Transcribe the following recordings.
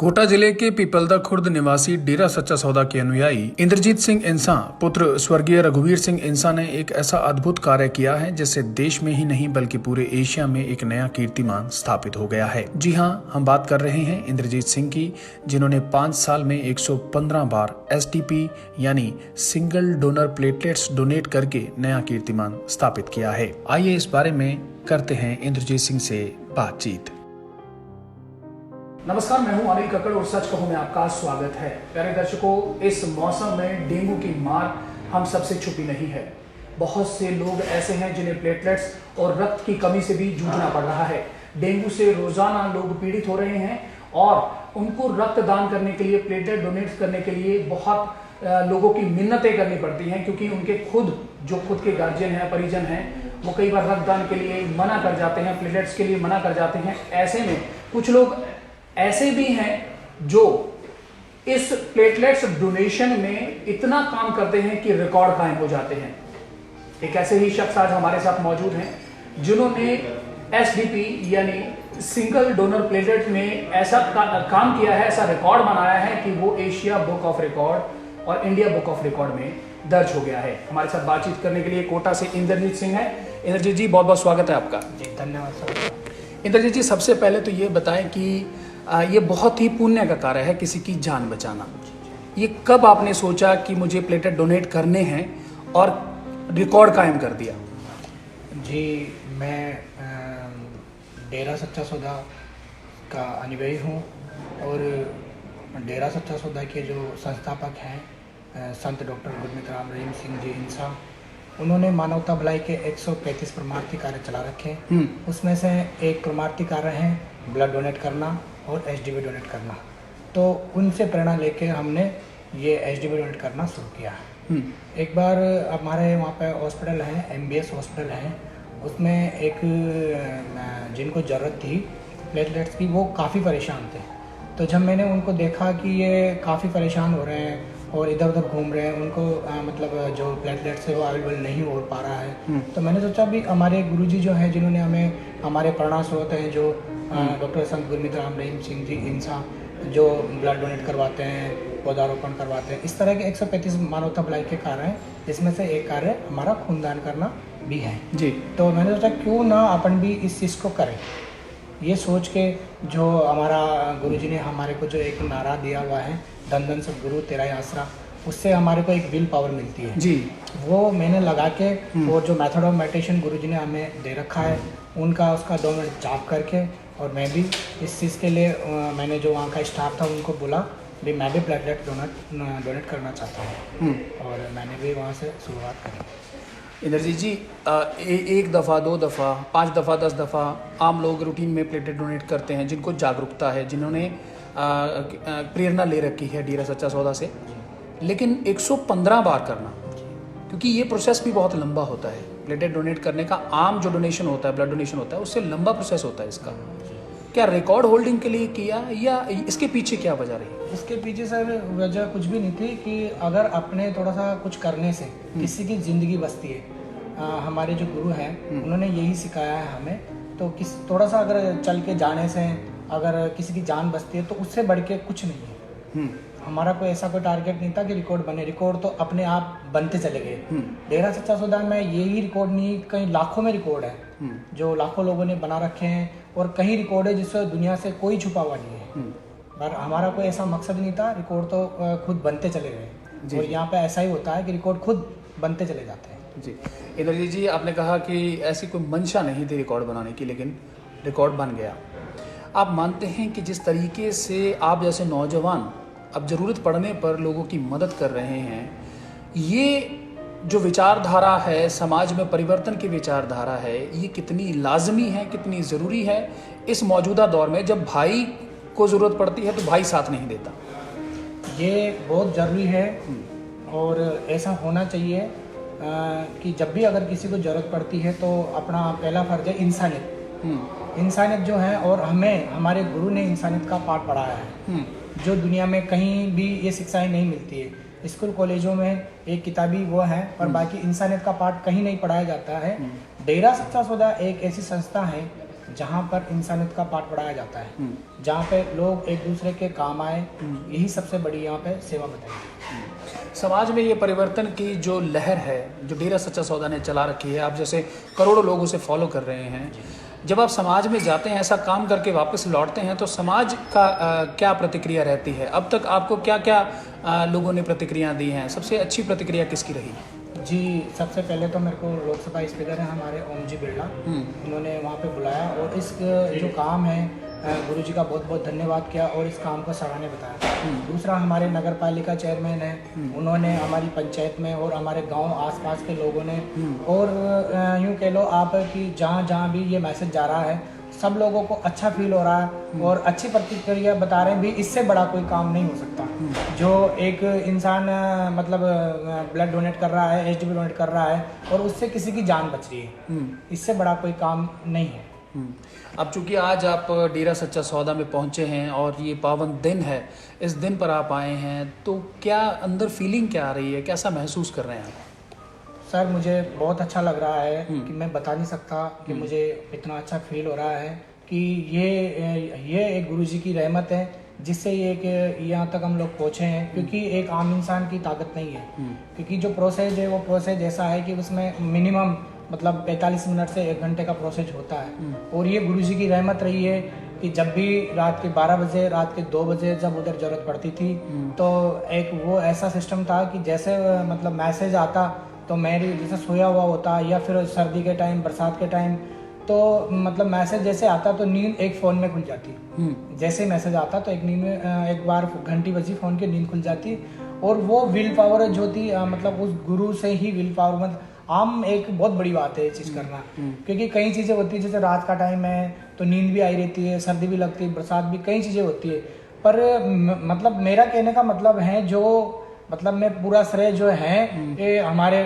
कोटा जिले के पिपलदा खुर्द निवासी डेरा सच्चा सौदा के अनुयायी इंद्रजीत सिंह इंसा पुत्र स्वर्गीय रघुवीर सिंह इंसा ने एक ऐसा अद्भुत कार्य किया है जिससे देश में ही नहीं बल्कि पूरे एशिया में एक नया कीर्तिमान स्थापित हो गया है। जी हां, हम बात कर रहे हैं इंद्रजीत सिंह की, जिन्होंने 5 साल में 115 बार एसडीपी यानी सिंगल डोनर प्लेटलेट्स डोनेट करके नया कीर्तिमान स्थापित किया है। आइए इस बारे में करते हैं इंद्रजीत सिंह से बातचीत। नमस्कार, मैं हूं अनिल कक्कड़ और सच कहूं में आपका स्वागत है। प्यारे दर्शकों, इस मौसम में डेंगू की मार हम सबसे छुपी नहीं है। बहुत से लोग ऐसे हैं जिन्हें प्लेटलेट्स और रक्त की कमी से भी जूझना पड़ रहा है। डेंगू से रोजाना लोग पीड़ित हो रहे हैं और उनको रक्त दान करने के लिए, प्लेटलेट डोनेट करने के लिए बहुत लोगों की मिन्नतें करनी पड़ती हैं, क्योंकि उनके खुद के गार्जियन हैं, परिजन हैं, वो कई बार रक्तदान के लिए मना कर जाते हैं, प्लेटलेट्स के लिए मना कर जाते हैं। ऐसे में कुछ लोग ऐसे भी हैं जो इस प्लेटलेट्स डोनेशन में इतना काम करते हैं कि रिकॉर्ड कायम हो जाते हैं। एक ऐसे ही शख्स आज हमारे साथ मौजूद हैं जिन्होंने एसडीपी यानी सिंगल डोनर प्लेटलेट में ऐसा काम किया है, ऐसा रिकॉर्ड बनाया है कि वो एशिया बुक ऑफ रिकॉर्ड और इंडिया बुक ऑफ रिकॉर्ड में दर्ज हो गया है। हमारे साथ बातचीत करने के लिए कोटा से इंद्रजीत सिंह है। इंद्रजीत जी, बहुत बहुत स्वागत है आपका। जी धन्यवाद सर। इंद्रजीत जी, सबसे पहले तो ये बताएं कि ये बहुत ही पुण्य का कार्य है, किसी की जान बचाना। ये कब आपने सोचा कि मुझे प्लेटलेट डोनेट करने हैं और रिकॉर्ड कायम कर दिया? जी, मैं डेरा सच्चा सौदा का अनुयायी हूँ और डेरा सच्चा सौदा के जो संस्थापक हैं संत डॉक्टर गुरमीत राम रहीम सिंह जी इंसा, उन्होंने मानवता भलाई के 135 परमार्थी कार्य चला रखे। उसमें से एक परमार्थी कार्य है ब्लड डोनेट करना और एसडीबी डोनेट करना। तो उनसे प्रेरणा लेके हमने ये एसडीबी डोनेट करना शुरू किया है। एक बार हमारे वहाँ पे हॉस्पिटल है, एमबीएस हॉस्पिटल है, उसमें एक जिनको ज़रूरत थी प्लेटलेट्स की, वो काफ़ी परेशान थे। तो जब मैंने उनको देखा कि ये काफ़ी परेशान हो रहे हैं और इधर उधर घूम रहे हैं, उनको मतलब जो प्लेटलेट्स है वो अवेलेबल नहीं हो पा रहा है, तो मैंने सोचा भी हमारे गुरुजी जो हैं, जिन्होंने हमें, हमारे प्रेरणा स्रोत हैं, जो डॉक्टर संत गुरमीत राम रहीम सिंह जी इंसा, जो ब्लड डोनेट करवाते हैं, पौधारोपण करवाते हैं, इस तरह के 135 मानवता भलाई के कार्य हैं, जिसमें से एक कार्य हमारा खूनदान करना भी है जी। तो मैंने सोचा क्यों ना अपन भी इस चीज़ को करें। ये सोच के जो हमारा गुरुजी ने हमारे को जो एक नारा दिया हुआ है, धन धन सद्गुरु तेरा ही आसरा, उससे हमारे को एक विल पावर मिलती है जी, वो मैंने लगा के, और जो मेथड ऑफ मेडिटेशन गुरुजी ने हमें दे रखा है उनका, उसका 2 मिनट जाप करके, और मैं भी इस चीज़ के लिए मैंने जो वहाँ का स्टाफ था उनको बोला भी मैं भी प्लेटलेट डोनेट करना चाहता हूँ, और मैंने भी वहाँ से शुरुआत करी। इंद्रजीत जी, एक दफ़ा, 2 दफ़ा, 5 दफ़ा, 10 दफ़ा आम लोग रूटीन में प्लेटलेट डोनेट करते हैं, जिनको जागरूकता है, जिन्होंने प्रेरणा ले रखी है डेरा सच्चा सौदा से। लेकिन 115 बार करना, क्योंकि ये प्रोसेस भी बहुत लंबा होता है। प्लेटलेट डोनेट करने का आम जो डोनेशन होता है, ब्लड डोनेशन होता है, उससे लंबा प्रोसेस होता है इसका। क्या रिकॉर्ड होल्डिंग के लिए किया या इसके पीछे क्या वजह रही? इसके पीछे सर वजह कुछ भी नहीं थी कि अगर अपने थोड़ा सा कुछ करने से किसी की ज़िंदगी बचती है। हमारे जो गुरु हैं उन्होंने यही सिखाया है हमें, तो थोड़ा सा अगर चल के जाने से अगर किसी की जान बचती है तो उससे बढ़ के कुछ नहीं है। हमारा कोई ऐसा कोई टारगेट नहीं था कि रिकॉर्ड बने, रिकॉर्ड तो अपने आप बनते चले गए। डेरा सच्चा सौदा में यही रिकॉर्ड नहीं, कई लाखों में रिकॉर्ड है जो लाखों लोगों ने बना रखे हैं, और कहीं रिकॉर्ड है जिससे दुनिया से कोई छुपा हुआ नहीं है। पर हमारा कोई ऐसा मकसद नहीं था, रिकॉर्ड तो खुद बनते चले गए, और यहाँ पे ऐसा ही होता है कि रिकॉर्ड खुद बनते चले जाते हैं। जी इंद्रजीत जी, आपने कहा कि ऐसी कोई मंशा नहीं थी रिकॉर्ड बनाने की, लेकिन रिकॉर्ड बन गया। आप मानते हैं कि जिस तरीके से आप जैसे नौजवान अब ज़रूरत पड़ने पर लोगों की मदद कर रहे हैं, ये जो विचारधारा है, समाज में परिवर्तन की विचारधारा है, ये कितनी लाजमी है, कितनी ज़रूरी है इस मौजूदा दौर में, जब भाई को ज़रूरत पड़ती है तो भाई साथ नहीं देता? ये बहुत ज़रूरी है और ऐसा होना चाहिए कि जब भी अगर किसी को ज़रूरत पड़ती है तो अपना पहला फ़र्ज है इंसानियत। इंसानियत जो है, और हमें हमारे गुरु ने इंसानियत का पाठ पढ़ाया है, जो दुनिया में कहीं भी ये शिक्षाएं नहीं मिलती है। स्कूल कॉलेजों में एक किताबी वो है, पर बाकी इंसानियत का पाठ कहीं नहीं पढ़ाया जाता है। डेरा सच्चा सौदा एक ऐसी संस्था है जहाँ पर इंसानियत का पाठ पढ़ाया जाता है, जहाँ पे लोग एक दूसरे के काम आए, यही सबसे बड़ी यहाँ पे सेवा बताई। समाज में ये परिवर्तन की जो लहर है जो डेरा सच्चा सौदा ने चला रखी है, आप जैसे करोड़ों लोग उसे फॉलो कर रहे हैं, जब आप समाज में जाते हैं ऐसा काम करके वापस लौटते हैं तो समाज का क्या प्रतिक्रिया रहती है? अब तक आपको क्या क्या लोगों ने प्रतिक्रिया दी हैं? सबसे अच्छी प्रतिक्रिया किसकी रही? जी, सबसे पहले तो मेरे को लोकसभा स्पीकर हैं हमारे ओम जी बिरला, उन्होंने वहाँ पे बुलाया और इस जो काम है गुरु जी का बहुत बहुत धन्यवाद किया और इस काम को सराहनीय बताया। दूसरा, हमारे नगर पालिका चेयरमैन हैं, उन्होंने हमारी पंचायत में और हमारे गांव आसपास के लोगों ने और यूँ कह लो आप कि जहाँ जहाँ भी ये मैसेज जा रहा है सब लोगों को अच्छा फील हो रहा है और अच्छी प्रतिक्रिया बता रहे हैं भी इससे बड़ा कोई काम नहीं हो सकता। जो एक इंसान मतलब ब्लड डोनेट कर रहा है, एचडीबी डोनेट कर रहा है और उससे किसी की जान बच रही है, इससे बड़ा कोई काम नहीं है। अब चूंकि आज आप डेरा सच्चा सौदा में पहुंचे हैं और ये पावन दिन है, इस दिन पर आप आए हैं, तो क्या अंदर फीलिंग क्या आ रही है, कैसा महसूस कर रहे हैं आप? सर, मुझे बहुत अच्छा लग रहा है कि मैं बता नहीं सकता कि मुझे इतना अच्छा फील हो रहा है कि ये एक गुरुजी की रहमत है जिससे ये कि यहाँ तक हम लोग पहुँचे हैं, क्योंकि एक आम इंसान की ताकत नहीं है। क्योंकि जो प्रोसेस है वो प्रोसेस ऐसा है कि उसमें मिनिमम मतलब 45 मिनट से 1 घंटे का प्रोसेस होता है और ये गुरुजी की रहमत रही है कि जब भी रात के 12 बजे, रात के 2 बजे जब उधर ज़रूरत पड़ती थी तो एक वो ऐसा सिस्टम था कि जैसे मतलब मैसेज आता तो मेरी जैसे सोया हुआ होता या फिर सर्दी के टाइम, बरसात के टाइम, तो मतलब मैसेज जैसे आता तो नींद एक फ़ोन में खुल जाती। जैसे मैसेज आता तो एक नींद में एक बार घंटी बजी फ़ोन की, नींद खुल जाती। और वो विल पावर जो थी मतलब उस गुरु से ही विल पावर, मतलब आम एक बहुत बड़ी बात है ये चीज़ करना। क्योंकि कई चीज़ें होती है, जैसे रात का टाइम है तो नींद भी आई रहती है, सर्दी भी लगती है, बरसात भी, कई चीज़ें होती है। पर मतलब मेरा कहने का मतलब है जो मतलब मैं पूरा श्रेय जो है ये हमारे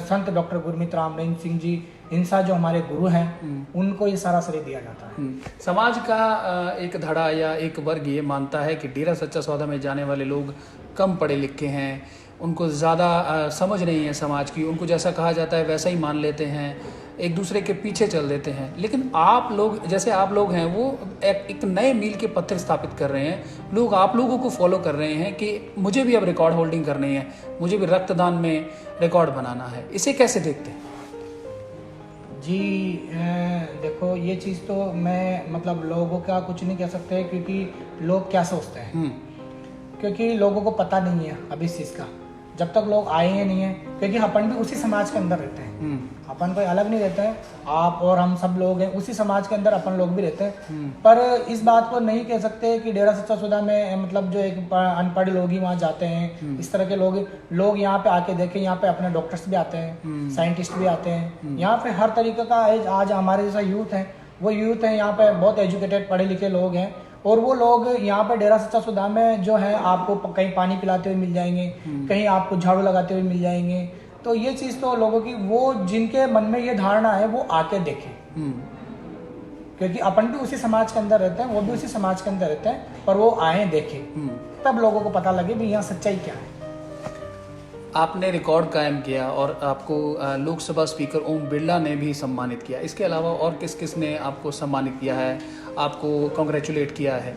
संत डॉक्टर गुरमीत राम रहीम सिंह जी इंसा जो हमारे गुरु हैं उनको ये सारा श्रेय दिया जाता है। समाज का एक धड़ा या एक वर्ग ये मानता है कि डेरा सच्चा सौदा में जाने वाले लोग कम पढ़े लिखे हैं, उनको ज़्यादा समझ नहीं है समाज की, उनको जैसा कहा जाता है वैसा ही मान लेते हैं, एक दूसरे के पीछे चल देते हैं। लेकिन आप लोग, जैसे आप लोग हैं, वो एक नए मील के पत्थर स्थापित कर रहे हैं। लोग आप लोगों को फॉलो कर रहे हैं कि मुझे भी अब रिकॉर्ड होल्डिंग करनी है, मुझे भी रक्तदान में रिकॉर्ड बनाना है। इसे कैसे देखते हैं? जी देखो, ये चीज़ तो मैं मतलब लोगों का कुछ नहीं कह सकते, क्योंकि लोग क्या सोचते हैं, क्योंकि लोगों को पता नहीं है अभी इस चीज़ का, जब तक लोग आए ही नहीं है। क्योंकि अपन भी उसी समाज के अंदर रहते हैं, अपन कोई अलग नहीं रहते हैं, आप और हम सब लोग हैं उसी समाज के अंदर, अपन लोग भी रहते हैं। पर इस बात को नहीं कह सकते कि डेरा सच्चा सौदा में मतलब जो एक अनपढ़ लोग ही वहाँ जाते हैं, इस तरह के लोग यहाँ पे आके देखें। यहाँ पे अपने डॉक्टर्स भी आते हैं, साइंटिस्ट भी आते हैं, यहाँ पे हर तरीके का आज हमारे जैसा यूथ है, वो यूथ है यहाँ पे बहुत एजुकेटेड पढ़े लिखे लोग हैं। और वो लोग यहाँ पे डेरा सच्चा सौदा में जो है आपको कहीं पानी पिलाते हुए मिल जाएंगे, कहीं आपको झाड़ू लगाते हुए मिल जाएंगे। तो ये चीज़ तो लोगों की, वो जिनके मन में ये धारणा है वो आके देखें, क्योंकि अपन भी उसी समाज के अंदर रहते हैं, वो भी उसी समाज के अंदर रहते हैं, पर वो आए देखें, तब लोगों को पता लगे भी यहाँ सच्चाई क्या है। आपने रिकॉर्ड कायम किया और आपको लोकसभा स्पीकर ओम बिरला ने भी सम्मानित किया। इसके अलावा और किस किस ने आपको सम्मानित किया है, आपको कॉन्ग्रेचुलेट किया है?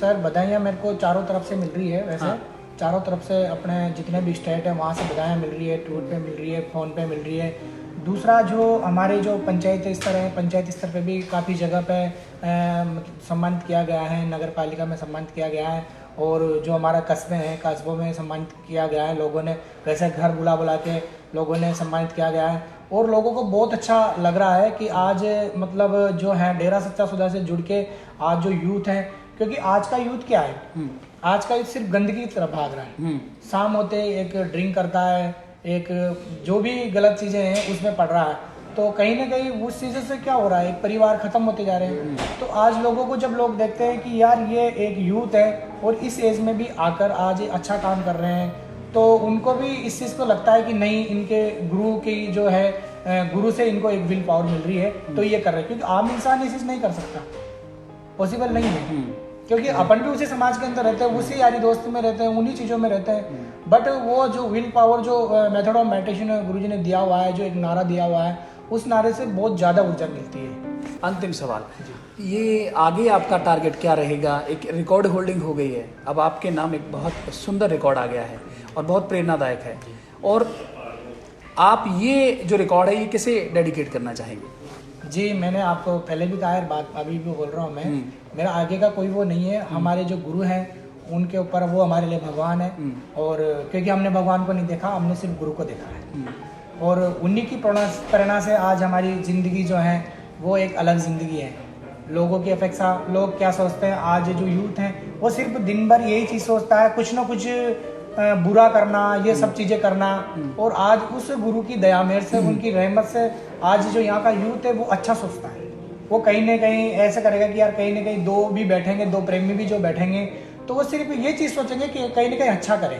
सर, बधाइयाँ मेरे को चारों तरफ से मिल रही है। वैसे चारों तरफ से अपने जितने भी स्टेट है वहाँ से बधाइयाँ मिल रही है, ट्वीट पे मिल रही है, फ़ोन पे मिल रही है। दूसरा, जो हमारे जो पंचायत स्तर है, पंचायत स्तर पे भी काफ़ी जगह पे सम्मानित किया गया है, नगर पालिका में सम्मानित किया गया है, और जो हमारा कस्बे हैं, कस्बों में सम्मानित किया गया है लोगों ने, वैसे घर बुला के लोगों ने सम्मानित किया गया है। और लोगों को बहुत अच्छा लग रहा है कि आज मतलब जो है डेरा सच्चा सौदा से जुड़ के आज जो यूथ है, क्योंकि आज का यूथ क्या है, आज का यूथ सिर्फ गंदगी की तरफ भाग रहा है। शाम होते एक ड्रिंक करता है, एक जो भी गलत चीज़ें हैं उसमें पड़ रहा है, तो कहीं ना कहीं उस चीज़ों से क्या हो रहा है, एक परिवार खत्म होते जा रहे हैं। तो आज लोगों को जब लोग देखते हैं कि यार ये एक यूथ है और इस एज में भी आकर आज अच्छा काम कर रहे हैं, तो उनको भी इस चीज़ को लगता है कि नहीं, इनके गुरु की जो है गुरु से इनको एक विल पावर मिल रही है, तो ये कर रहे हैं। क्योंकि आम इंसान ये चीज़ नहीं कर सकता, पॉसिबल नहीं है, क्योंकि अपन भी उसी समाज के अंदर रहते हैं, उसी यारी दोस्ती में रहते हैं, उन्हीं चीज़ों में रहते हैं। बट वो जो विल पावर, जो मेथड ऑफ मेडिटेशन गुरुजी ने दिया हुआ है, जो एक नारा दिया हुआ है, उस नारे से बहुत ज़्यादा ऊर्जा मिलती है। अंतिम सवाल, ये आगे आपका टारगेट क्या रहेगा? एक रिकॉर्ड होल्डिंग हो गई है, अब आपके नाम एक बहुत सुंदर रिकॉर्ड आ गया है और बहुत प्रेरणादायक है, और आप ये जो रिकॉर्ड है ये किसे डेडिकेट करना चाहेंगे? जी, मैंने आपको पहले भी कहा है, बात अभी भी बोल रहा हूँ मैं, मेरा आगे का कोई वो नहीं है। हमारे जो गुरु हैं उनके ऊपर, वो हमारे लिए भगवान है, और क्योंकि हमने भगवान को नहीं देखा, हमने सिर्फ गुरु को देखा है, और उन्हीं की प्रेरणा से आज हमारी ज़िंदगी जो है वो एक अलग ज़िंदगी है। लोगों की अपेक्षा, लोग क्या सोचते हैं, आज जो यूथ हैं वो सिर्फ दिन भर यही चीज़ सोचता है, कुछ ना कुछ बुरा करना, ये सब चीज़ें करना, और आज उस गुरु की दया मेहर से, उनकी रहमत से आज जो यहाँ का यूथ है वो अच्छा सोचता है। वो कहीं ना कहीं ऐसा करेगा कि यार कहीं ना कहीं दो भी बैठेंगे, दो प्रेमी भी जो बैठेंगे, तो वो सिर्फ ये चीज़ सोचेंगे कि कहीं ना कहीं अच्छा करें,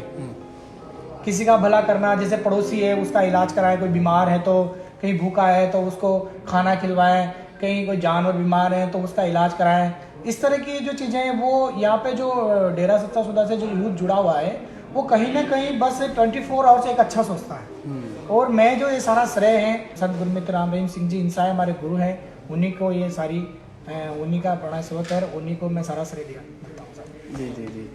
किसी का भला करना। जैसे पड़ोसी है उसका इलाज कराए, कोई बीमार है तो, कहीं भूखा है तो उसको खाना खिलवाएं, कहीं कोई जानवर बीमार है तो उसका इलाज कराएं। इस तरह की जो चीज़ें हैं वो यहाँ पे जो डेरा सच्चा सौदा से जो यूथ जुड़ा हुआ है वो कहीं ना कहीं बस 24 आवर्स एक अच्छा सोचता है। और मैं जो ये सारा श्रेय है सदगुरु मित्र राम रहीम सिंह जी इंसा है, हमारे गुरु हैं, उन्हीं को ये सारी, उन्हीं का प्रणय सेवक है, उन्हीं को मैं सारा श्रेय दिया। जी जी जी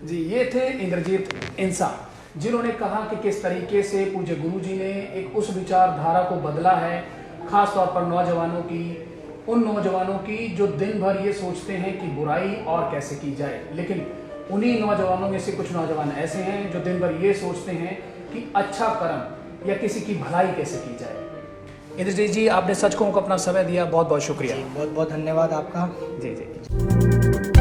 जी, ये थे इंद्रजीत इंसा, जिन्होंने कहा कि किस तरीके से पूज्य गुरु जी ने एक उस विचारधारा को बदला है, खास तौर पर नौजवानों की, उन नौजवानों की जो दिन भर ये सोचते हैं कि बुराई और कैसे की जाए, लेकिन उन्हीं नौजवानों में से कुछ नौजवान ऐसे हैं जो दिन भर ये सोचते हैं कि अच्छा कर्म या किसी की भलाई कैसे की जाए। इंद्रजीत जी, आपने सच को अपना समय दिया, बहुत बहुत शुक्रिया। बहुत बहुत धन्यवाद आपका। जी जी।